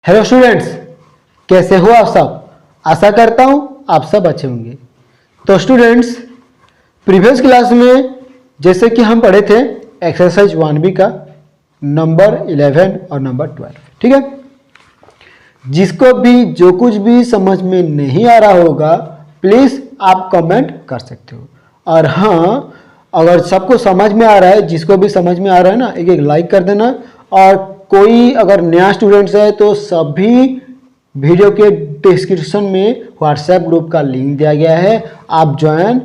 Hello students, कैसे हो आप सब। आशा करता हूं आप सब अच्छे होंगे। तो स्टूडेंट्स, प्रीवियस क्लास में जैसे कि हम पढ़े थे एक्सरसाइज 1B का नंबर 11 और नंबर 12, ठीक है। जिसको भी जो कुछ भी समझ में नहीं आ रहा होगा प्लीज़ आप कमेंट कर सकते हो। और हाँ, अगर सबको समझ में आ रहा है, जिसको भी समझ में आ रहा है ना, एक लाइक कर देना। और कोई अगर नया स्टूडेंट्स है तो सभी वीडियो के डिस्क्रिप्शन में व्हाट्सएप ग्रुप का लिंक दिया गया है, आप ज्वाइन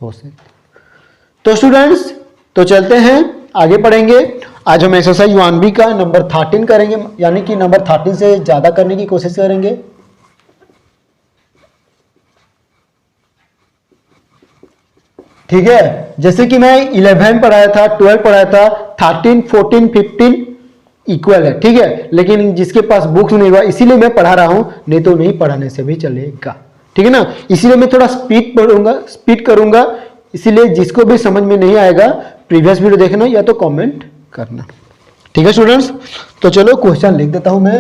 हो सकते। तो स्टूडेंट्स, तो चलते हैं आगे पढ़ेंगे। आज हम एक्सरसाइज 1B का नंबर 13 करेंगे, यानी कि नंबर 13 से ज़्यादा करने की कोशिश करेंगे। ठीक है, जैसे कि मैं 11 पढ़ाया था, 12 पढ़ाया था, 13, 14, 15 इक्वल है, ठीक है। लेकिन जिसके पास बुक्स नहीं हुआ इसीलिए मैं पढ़ा रहा हूं, नहीं तो नहीं पढ़ाने से भी चलेगा, ठीक है ना। इसीलिए मैं थोड़ा स्पीड करूंगा। इसीलिए जिसको भी समझ में नहीं आएगा प्रीवियस वीडियो देखना या तो कमेंट करना, ठीक है स्टूडेंट्स। तो चलो क्वेश्चन लिख देता हूं मैं।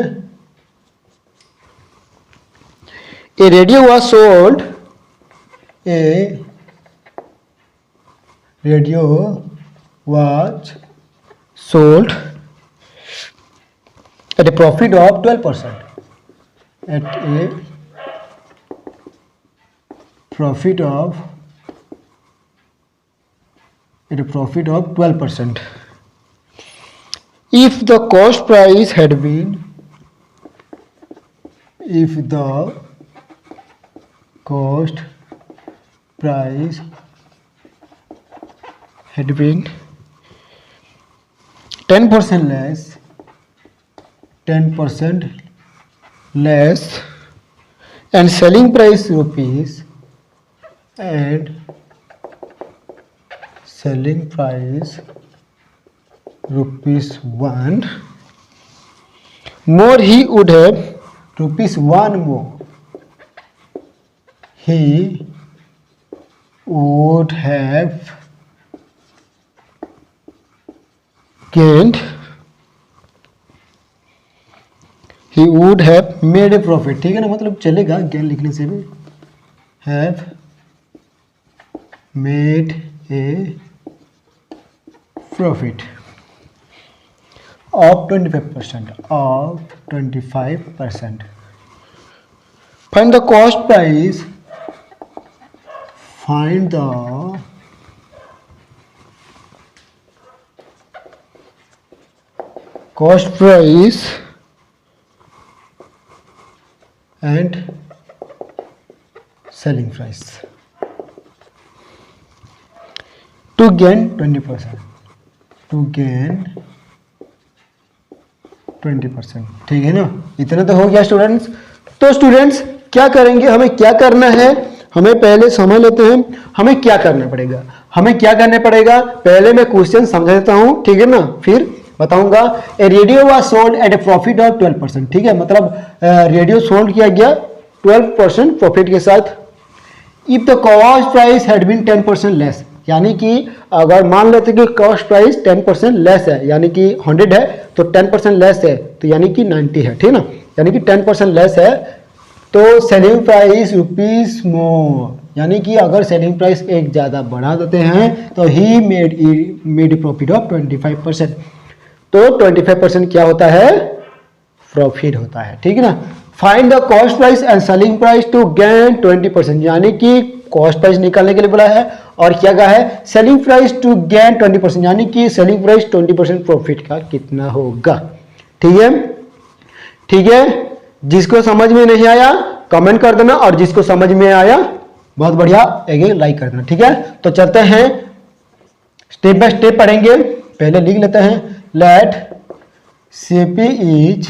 A radio was sold, a radio was sold at a profit of 12%. At a profit of 12%. If the cost price had been had been 10% less and selling price rupees 1 more, he would have rupees 1 more. He would have gained. He would have made a profit, ठीक है ना, मतलब चलेगा gain लिखने से भी। Have made a profit of 25%. Find the cost price. Find the cost price and selling price to gain 20%. ठीक है ना, इतना तो हो गया स्टूडेंट्स। तो स्टूडेंट्स क्या करेंगे, हमें क्या करना है, हमें पहले समझ लेते हैं हमें क्या करना पड़ेगा। पहले मैं क्वेश्चन समझा देता हूं, ठीक है ना, फिर बताऊंगा। A radio was sold at a profit of 12%, ठीक है, मतलब रेडियो सोल्ड किया गया 12% प्रॉफिट के साथ। If the cost price had been 10% less, यानी कि अगर मान लेते कि कॉस्ट प्राइस 10% लेस है, यानी कि 100 है तो 10% लेस है तो यानी कि 90 है, ठीक ना, यानी कि 10% लेस है तो सेलिंग प्राइस रुपीस मोर, यानी कि अगर सेलिंग प्राइस एक ज़्यादा बढ़ा देते हैं तो ही मेड प्रॉफिट ऑफ 25%। तो 25% क्या होता है, प्रॉफिट होता है, ठीक है ना। Find the cost price and selling price to gain 20%, यानी कि कॉस्ट प्राइस निकालने के लिए बोला है और क्या कहा है, सेलिंग प्राइस टू गेन 20%, यानी कि सेलिंग प्राइस 20% प्रॉफिट का कितना होगा, ठीक है। जिसको समझ में नहीं आया कमेंट कर देना, और जिसको समझ में आया बहुत बढ़िया एक लाइक कर देना, ठीक है। तो चलते हैं स्टेप बाय स्टेप पढ़ेंगे। पहले लिख लेते हैं, लेट CP इज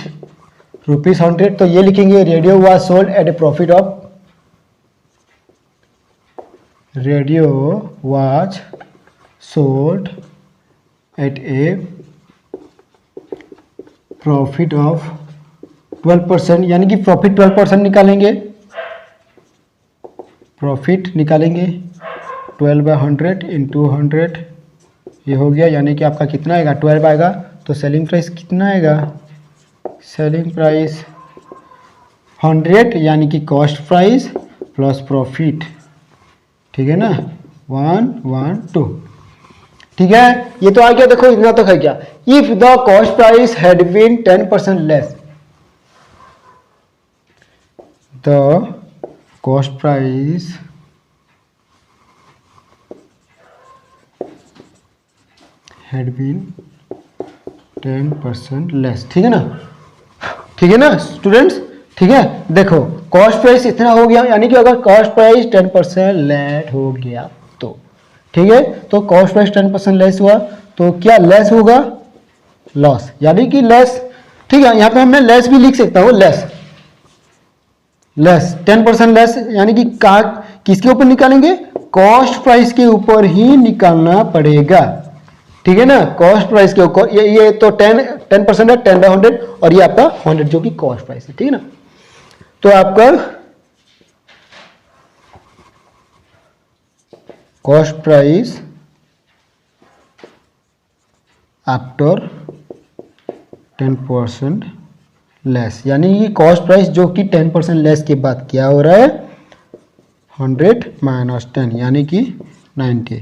रुपीज 100, तो ये लिखेंगे radio was sold at a profit of, radio was sold at a profit of 12%, यानी कि प्रॉफिट 12% निकालेंगे। 12/100 इंटू 100 ये हो गया, यानी कि आपका कितना आएगा 12 आएगा। तो सेलिंग प्राइस कितना आएगा सेलिंग प्राइस 100 यानी कि कॉस्ट प्राइस प्लस प्रॉफिट, ठीक है ना, 112, ठीक है। ये तो आ गया, देखो इतना तो है क्या। If the cost price had been 10% less, the cost price had been 10% less, ठीक है ना, ठीक है ना स्टूडेंट्स, ठीक है। देखो कॉस्ट प्राइस इतना हो गया, यानी कि अगर कॉस्ट प्राइस 10% लेस हो गया तो, ठीक है, तो कॉस्ट प्राइस 10% लेस हुआ तो क्या लेस होगा, लॉस, यानी कि लेस, ठीक है। यहां पे मैं लेस भी लिख सकता हूं, लेस, लेस 10% लेस, यानी कि किसके ऊपर निकालेंगे, कॉस्ट प्राइस के ऊपर ही निकालना पड़ेगा, ठीक है ना, कॉस्ट प्राइस के ऊपर। ये तो 10% है, 10/100, और ये आपका 100 जो कि कॉस्ट प्राइस है, ठीक है ना। तो आपका कॉस्ट प्राइस आफ्टर 10% लेस, यानी कि कॉस्ट प्राइस जो कि 10% लेस के बाद क्या हो रहा है, 100 - 10 यानी कि 90।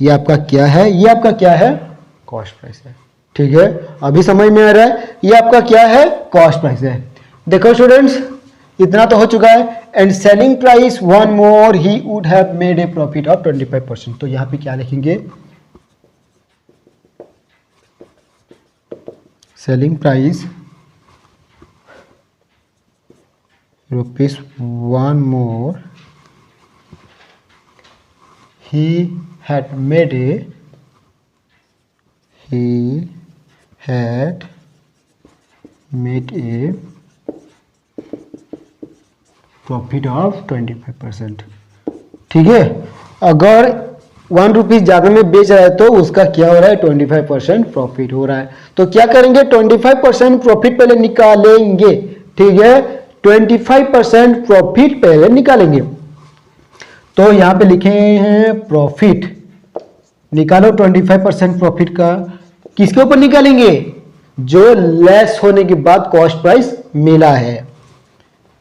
ये आपका क्या है, ये आपका क्या है, कॉस्ट प्राइस है, ठीक है। अभी समझ में आ रहा है, ये आपका क्या है, कॉस्ट प्राइस है। देखो स्टूडेंट्स इतना तो हो चुका है। And selling price one more he would have made a profit of 25%। तो यहां पे क्या लिखेंगे, selling price ₹1 more he had made a profit of 25%, ठीक है। अगर 1 रुपीज ज्यादा में बेच रहा है तो उसका क्या हो रहा है, 25% प्रॉफिट हो रहा है। तो क्या करेंगे, 25% प्रॉफिट पहले निकालेंगे, ठीक है, 25% प्रॉफिट पहले निकालेंगे। तो यहां पे लिखे हैं प्रॉफिट, निकालो 25% प्रॉफिट का, किसके ऊपर निकालेंगे, जो लेस होने के बाद कॉस्ट प्राइस मिला है,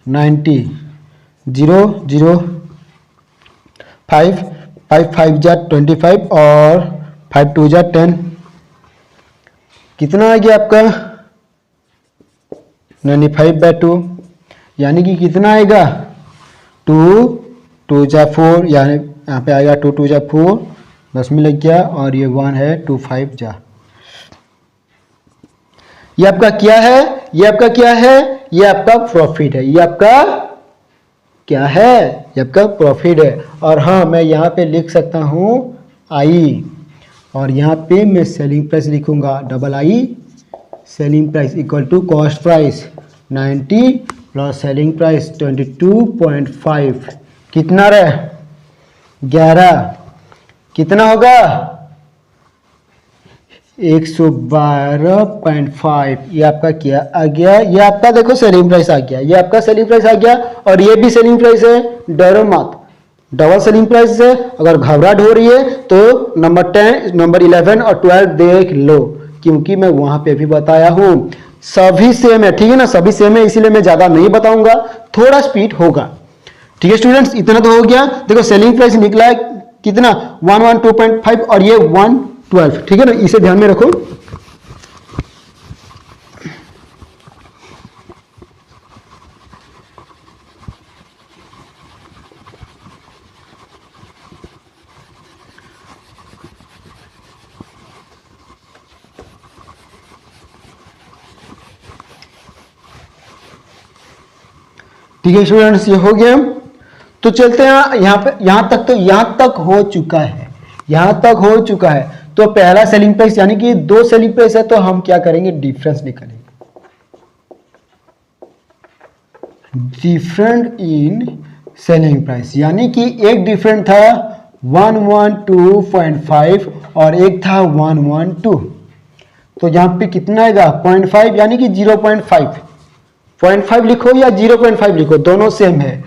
90, 0 0 5 5 5 जा 25 और 5 2 जा 10, कितना आ गया आपका 95/2, यानी कि कितना आएगा 2 2 जा 4, यानी यहाँ पे आएगा 2 2 जा 4, 10 में लग गया, और ये 1 है 2 5 जा। ये आपका क्या है, ये आपका क्या है, ये आपका प्रॉफिट है, ये आपका क्या है, ये आपका प्रॉफिट है। और हाँ मैं यहाँ पे लिख सकता हूँ आई, और यहाँ पे मैं सेलिंग प्राइस लिखूंगा II, selling price equal to cost price 90 plus selling price 22.5, कितना रहे 11, कितना होगा 112.5। ये आपका क्या आ गया, ये आपका देखो सेलिंग प्राइस आ गया, ये आपका सेलिंग प्राइस आ गया, और ये भी सेलिंग प्राइस है, डरो मत, डबल सेलिंग प्राइस है। अगर घबराहट हो रही है तो नंबर 10 नंबर 11 और 12 देख लो, क्योंकि मैं वहां पे भी बताया हूं, सभी सेम है, ठीक है ना, सभी सेम है, इसीलिए मैं ज्यादा नहीं बताऊंगा, थोड़ा स्पीड होगा, ठीक है स्टूडेंट्स। इतना तो हो गया। देखो सेलिंग प्राइस निकला है कितना 112.5 और ये 112, ठीक है ना, इसे ध्यान में रखो। ठीक है स्टूडेंट्स, ये हो गया। तो चलते हैं यहाँ पे, यहाँ तक तो यहाँ तक हो चुका है, यहाँ तक हो चुका है। तो पहला सेलिंग प्राइस यानी कि 2 सेलिंग प्राइस है, तो हम क्या करेंगे, डिफरेंस निकालेंगे, डिफरेंट इन सेलिंग प्राइस, यानी कि एक डिफरेंट था 112.5 और एक था 112, तो यहाँ पे कितना आएगा 0.5, यानी कि 0.5 लिखो या 0.5 लिखो, दोनों सेम है,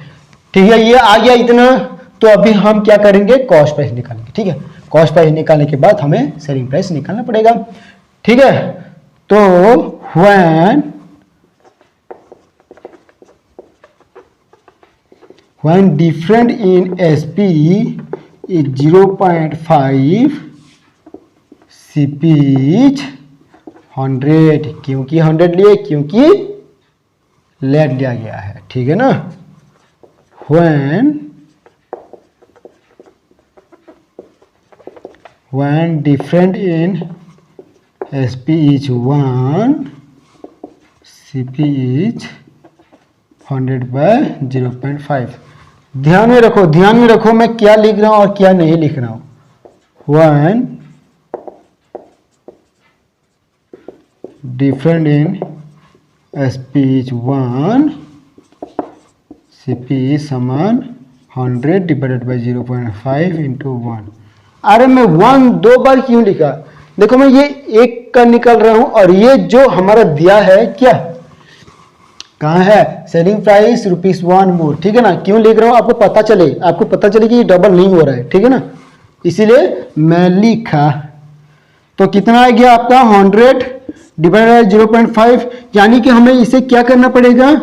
ठीक है। ये आ गया इतना। तो अभी हम क्या करेंगे, कॉस्ट प्राइस निकालेंगे, ठीक है। कॉस्ट प्राइस निकालने के बाद हमें सेलिंग प्राइस निकालना पड़ेगा, ठीक है। तो when when different in SP is 0.5, CP is 100। क्योंकि 100 लिए, क्योंकि लेट लिया गया है, ठीक है ना। when different in SP is 1, CP is 100/0.5। ध्यान में रखो मैं क्या लिख रहा हूं और क्या नहीं लिख रहा हूं। when different in SP is 1, CP is समान 100/0.5 into 1। अरे मैं 1 2 बार क्यों लिखा? देखो मैं ये एक का निकल रहा हूं और ये जो हमारा दिया है क्या, कहाँ है, सेलिंग प्राइस ₹1 मोर, ठीक है ना। क्यों लिख रहा हूं, आपको पता चले कि ये डबल नहीं हो रहा है, ठीक है ना, इसीलिए मैं लिखा। तो कितना आ गया आपका 100/0.5, यानी कि हमें इसे क्या करना पड़ेगा,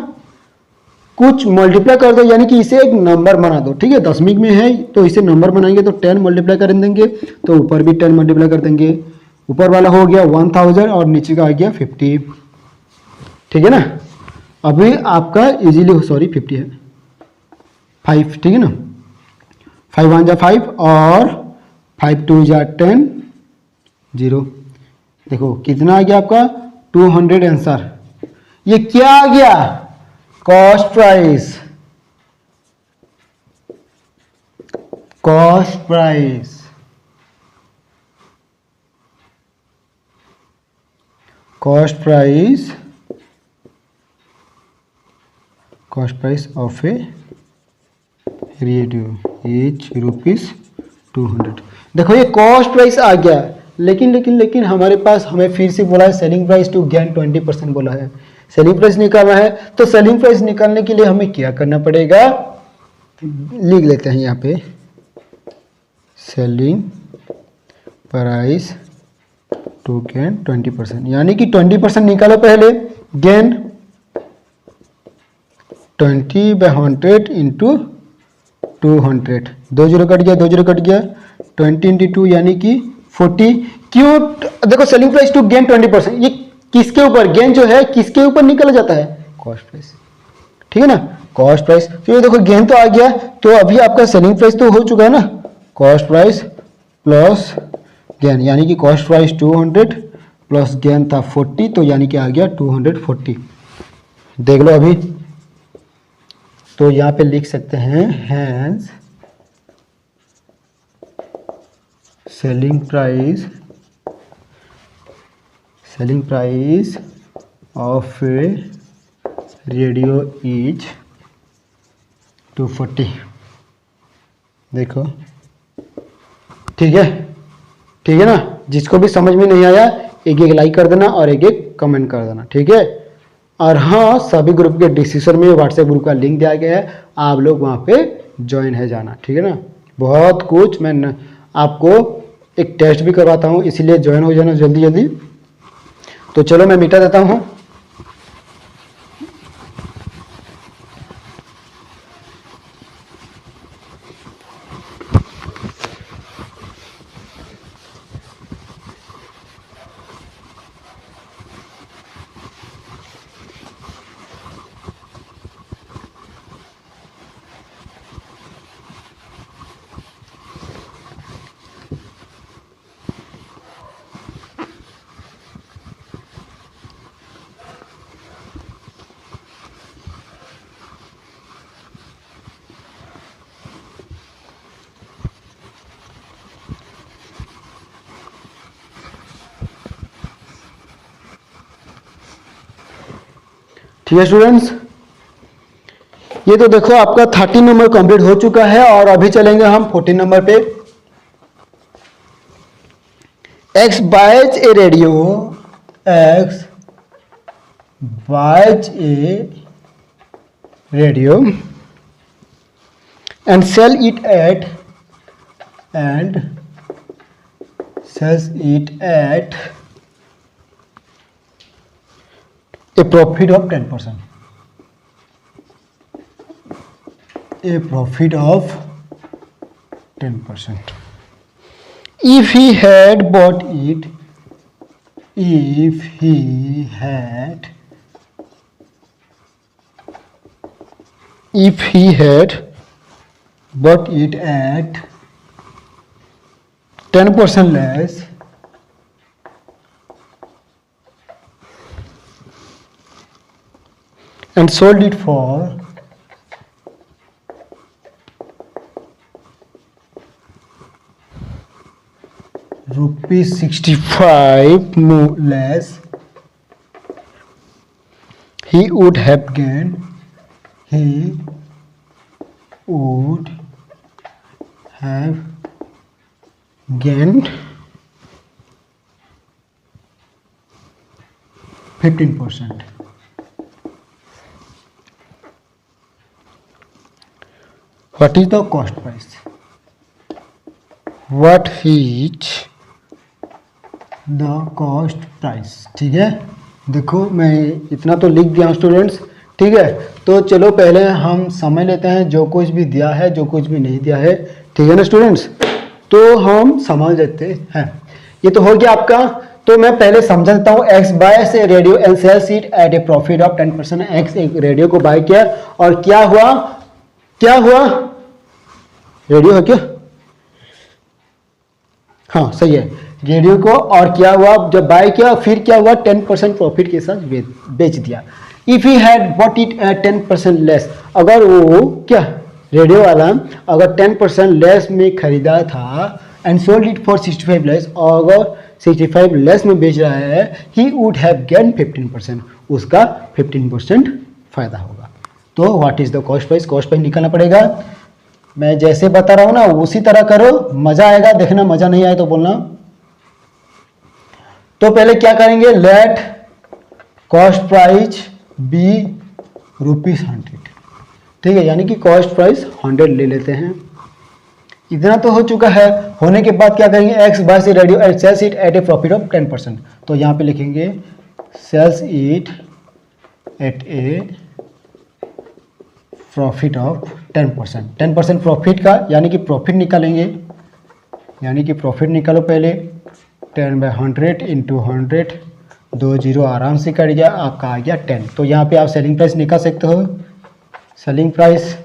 कुछ मल्टीप्लाई कर दो, यानी कि इसे एक नंबर बना दो, ठीक है। दशमिक में है तो इसे नंबर बनाएंगे तो 10 मल्टीप्लाई कर देंगे, तो ऊपर भी 10 मल्टीप्लाई कर देंगे। ऊपर वाला हो गया 1000 और नीचे का आ गया 50, ठीक है ना। अभी आपका इजीली 50 है 5, ठीक है ना। 5 1 जा 5 और 5 2 जा 10, 0। देखो कितना आ गया आपका 200 आंसर। ये क्या आ गया, cost price. Cost price of a radio is ₹200। देखो ये कॉस्ट प्राइस आ गया, लेकिन हमारे पास, हमें फिर से बोला है सेलिंग प्राइस टू गेन 20% बोला है। सेलिंग प्राइस निकालना है, तो सेलिंग प्राइस निकालने के लिए हमें क्या करना पड़ेगा, लिख लेते हैं यहाँ पे, सेलिंग प्राइस टू गेन 20%, यानी कि 20% निकालो पहले। गेन 20/100 इंटू 200, 2 0 कट गया, 20 इंटू 2 यानी कि 40। क्यों, देखो सेलिंग प्राइस टू गेन 20%, ये किसके ऊपर, गेन जो है किसके ऊपर निकल जाता है, कॉस्ट प्राइस, ठीक है ना। कॉस्ट प्राइस, तो ये देखो गेन तो आ गया, तो अभी आपका सेलिंग प्राइस तो हो चुका है ना, कॉस्ट प्राइस प्लस गेन, यानी कि कॉस्ट प्राइस 200 प्लस गेन था 40, तो यानी कि आ गया 240। देख लो अभी, तो यहाँ पे लिख सकते हैं hence selling price of a radio is 240। देखो ठीक है ना। जिसको भी समझ में नहीं आया एक लाइक कर देना और एक कमेंट कर देना, ठीक है। और हाँ, सभी ग्रुप के डिस्क्रिप्शन में व्हाट्सएप ग्रुप का लिंक दिया गया है, आप लोग वहाँ पे ज्वाइन है जाना, ठीक है ना। बहुत कुछ मैं आपको एक टेस्ट भी करवाता हूँ, इसीलिए ज्वाइन हो जाना जल्दी। तो चलो मैं मिटा देता हूँ। ठीक है स्टूडेंट्स, ये तो देखो आपका 30 नंबर कंप्लीट हो चुका है और अभी चलेंगे हम 14 नंबर पे। X buys a radio, X buys a radio and sells it at a profit of 10%। a profit of 10%. If he had bought it, if he had bought it at 10% less, and sold it for ₹65 more less, he would have gained 15%. What is the cost price? What is the cost price? ठीक है, देखो मैं इतना तो लिख दिया हूँ students, ठीक है। तो चलो पहले हम समझ लेते हैं जो कुछ भी दिया है, जो कुछ भी नहीं दिया है, ठीक है ना स्टूडेंट्स। तो हम समझ लेते हैं। ये तो हो गया आपका। तो मैं पहले समझा देता हूँ। X buys a radio and sells it at a profit of 10%। एक्स एक रेडियो को बाय किया और क्या हुआ, रेडियो है क्या, हाँ सही है, रेडियो को, और क्या हुआ जब बाय किया फिर क्या हुआ, 10% प्रॉफिट के साथ बेच दिया। If he had bought it at 10% less, अगर वो क्या रेडियो वाला अगर 10% लेस में खरीदा था and sold it for 65 less, और अगर 65 लेस में बेच रहा है, ही वुड हैव गेन 15%, उसका 15% फायदा होगा। तो what is the cost price? Cost price निकालना पड़ेगा। मैं जैसे बता रहा हूं ना उसी तरह करो, मजा आएगा, देखना मजा नहीं आए तो बोलना। तो पहले क्या करेंगे, लेट कॉस्ट प्राइस बी ₹100, ठीक है, यानी कि कॉस्ट प्राइस 100 ले लेते हैं। इतना तो हो चुका है। होने के बाद क्या करेंगे, एक्स बाय से radio and sells it at a profit of 10%। तो यहाँ पे लिखेंगे sells it at a profit of 10%। 10% profit का यानी कि प्रॉफिट निकालेंगे, यानी कि प्रॉफिट निकालो पहले। 10/100 इंटू 100, 2 0 आराम से कट गया, आपका आ गया 10। तो यहाँ पे आप सेलिंग प्राइस निकाल सकते हो, सेलिंग प्राइस,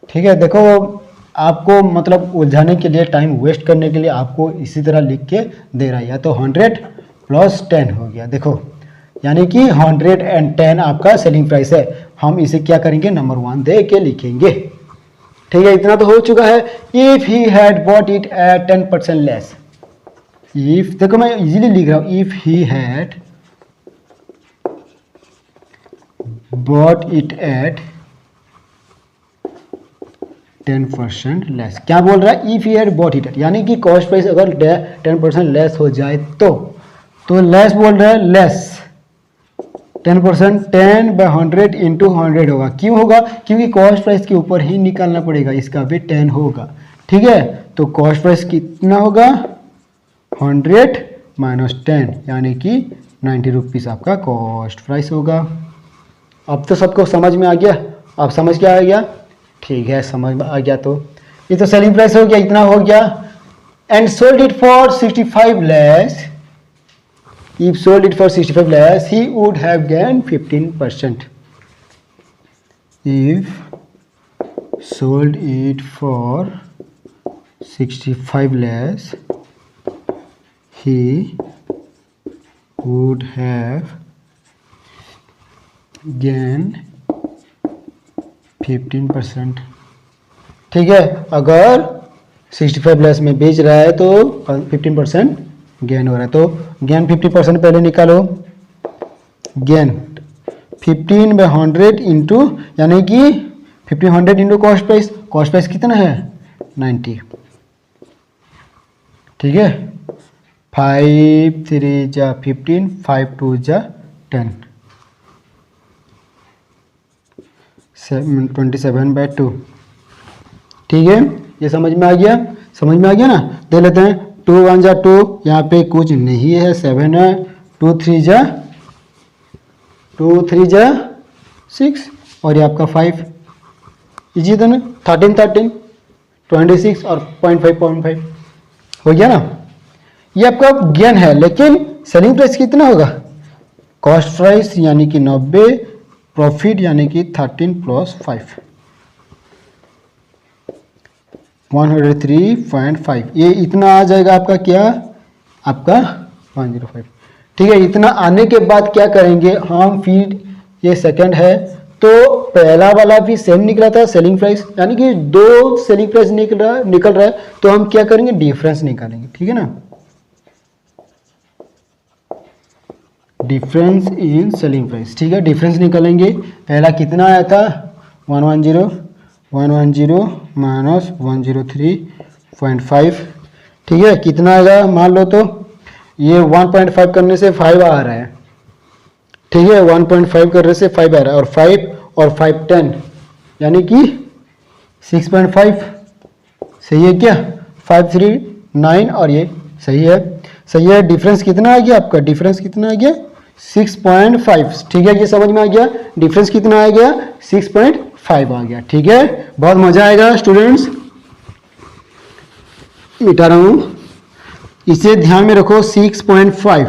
ठीक है। देखो आपको मतलब उलझाने के लिए, टाइम वेस्ट करने के लिए आपको इसी तरह लिख के दे रहा है। या तो 100 + 10 हो गया, देखो यानी कि 110 आपका सेलिंग प्राइस है। हम इसे क्या करेंगे, नंबर 1 दे के लिखेंगे, ठीक है। इतना तो हो चुका है। If he had bought it at 10% less, if, देखो मैं इजीली लिख रहा हूं, if he had bought it at 10% less, क्या बोल रहा है, if he had bought it at, यानी कि कॉस्ट प्राइस अगर 10% लेस हो जाए तो लेस बोल रहा है, लेस 10%, 10/100 इंटू 100 होगा। क्यों होगा, क्योंकि कॉस्ट प्राइस के ऊपर ही निकालना पड़ेगा, इसका भी 10 होगा, ठीक है। तो कॉस्ट प्राइस कितना होगा, 100 - 10 यानी कि 90 रुपीज़ आपका कॉस्ट प्राइस होगा। अब तो सबको समझ में आ गया, अब समझ क्या आ गया, ठीक है, समझ में आ गया। तो ये तो सेलिंग प्राइस हो गया, इतना हो गया। And sold it for 65 less, if sold it for 65 lakhs, he would have gained 15%. If sold it for 65 lakhs, he would have gained 15%, ठीक है। अगर 65 lakhs में बेच रहा है तो 15% गेन हो रहा है। तो गेन 50% पहले निकालो, गेन 15/100 इंटू, यानी कि 1500 into cost price, cost price कितना है 90, ठीक है। 5 3 जा 15, 5 2 जा 10, 27/2, ठीक है। ये समझ में आ गया, समझ में आ गया ना। दे लेते हैं 2 1 जा 2, यहाँ पे कुछ नहीं है, 7 है, 2 3 जा 6 और ये आपका 5, इजी था ना, 13 13 26 और 0.5 हो गया ना। ये आपका गेन है, लेकिन सेलिंग प्राइस कितना होगा, कॉस्ट प्राइस यानी कि 90, प्रॉफिट यानी कि 13 + 5 103.5, ये इतना आ जाएगा आपका, क्या आपका 105। ठीक है, इतना आने के बाद क्या करेंगे हम, फिर ये सेकंड है तो पहला वाला भी सेम निकला था सेलिंग प्राइस, यानी कि 2 सेलिंग प्राइस निकल रहा है, तो हम क्या करेंगे, डिफरेंस निकालेंगे। ठीक है ना, डिफरेंस इन सेलिंग प्राइस। ठीक है, डिफरेंस निकालेंगे। पहला कितना आया था, 110 माइनस 103.5। ठीक है, कितना आएगा मान लो, तो ये 1.5 करने से 5 आ रहा है। ठीक है, 1.5 करने से 5 आ रहा है, और 5 और 5 10 यानी कि 6.5। सही है क्या, 5 3 9, और ये सही है, सही है। डिफरेंस कितना आ गया आपका, डिफरेंस कितना आ गया, 6.5। ठीक है, ये समझ में आ गया, डिफरेंस कितना आ गया, 6.5 आ गया। ठीक है, बहुत मजा आएगा स्टूडेंट्स। मिटा रहा हूं, इसे ध्यान में रखो, 6.5।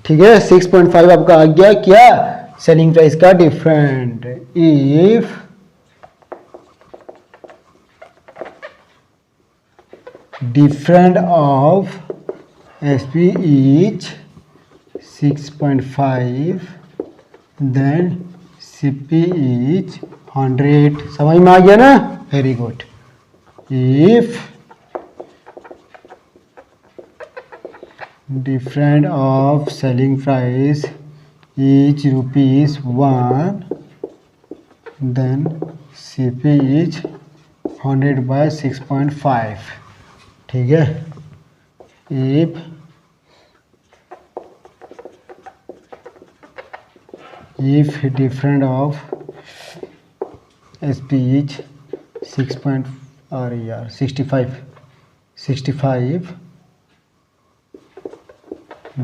ठीक है, 6.5 आपका आ गया क्या, सेलिंग प्राइस का different. If different of SP is 6.5 then CP is 100। समझ में आ गया ना, very good. If difference of selling price is ₹1, then CP is 100/6.5। ठीक है, if difference of SP is 65,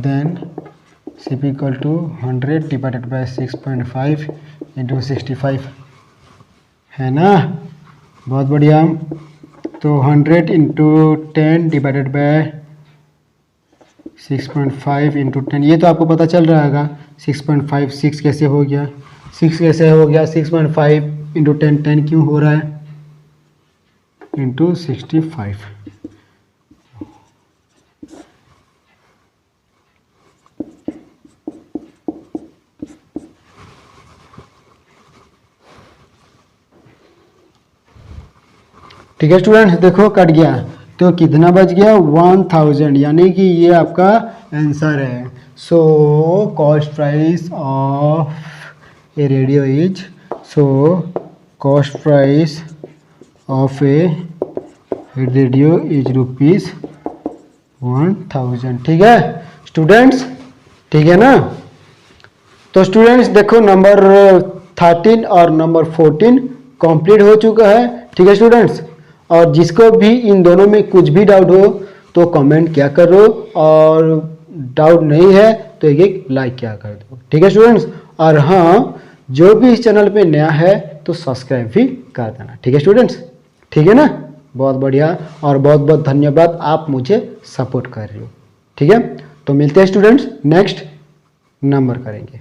then CP equal to 100/6.5 into 65, है ना, बहुत बढ़िया। तो 100 into 10 डिवाइडेड बाय 6.5 into 10, ये तो आपको पता चल रहा होगा। 6.5 6 कैसे हो गया, 6 कैसे हो गया, 6.5 into 10 10 क्यों हो रहा है, into 65। ठीक है स्टूडेंट्स, देखो कट गया, तो कितना बच गया, 1000, यानी कि ये आपका आंसर है। So cost price of a radio is, so cost price of a radio is ₹1000। ठीक है स्टूडेंट्स, ठीक है ना। तो स्टूडेंट्स देखो, नंबर 13 और नंबर 14 कंप्लीट हो चुका है। ठीक है स्टूडेंट्स, और जिसको भी इन दोनों में कुछ भी डाउट हो तो कमेंट क्या करो, और डाउट नहीं है तो एक लाइक क्या कर दो। ठीक है स्टूडेंट्स, और हाँ, जो भी इस चैनल पे नया है तो सब्सक्राइब भी कर देना। ठीक है स्टूडेंट्स, ठीक है ना, बहुत बढ़िया, और बहुत बहुत धन्यवाद, आप मुझे सपोर्ट कर रहे हो। ठीक है, तो मिलते हैं स्टूडेंट्स, नेक्स्ट नंबर करेंगे।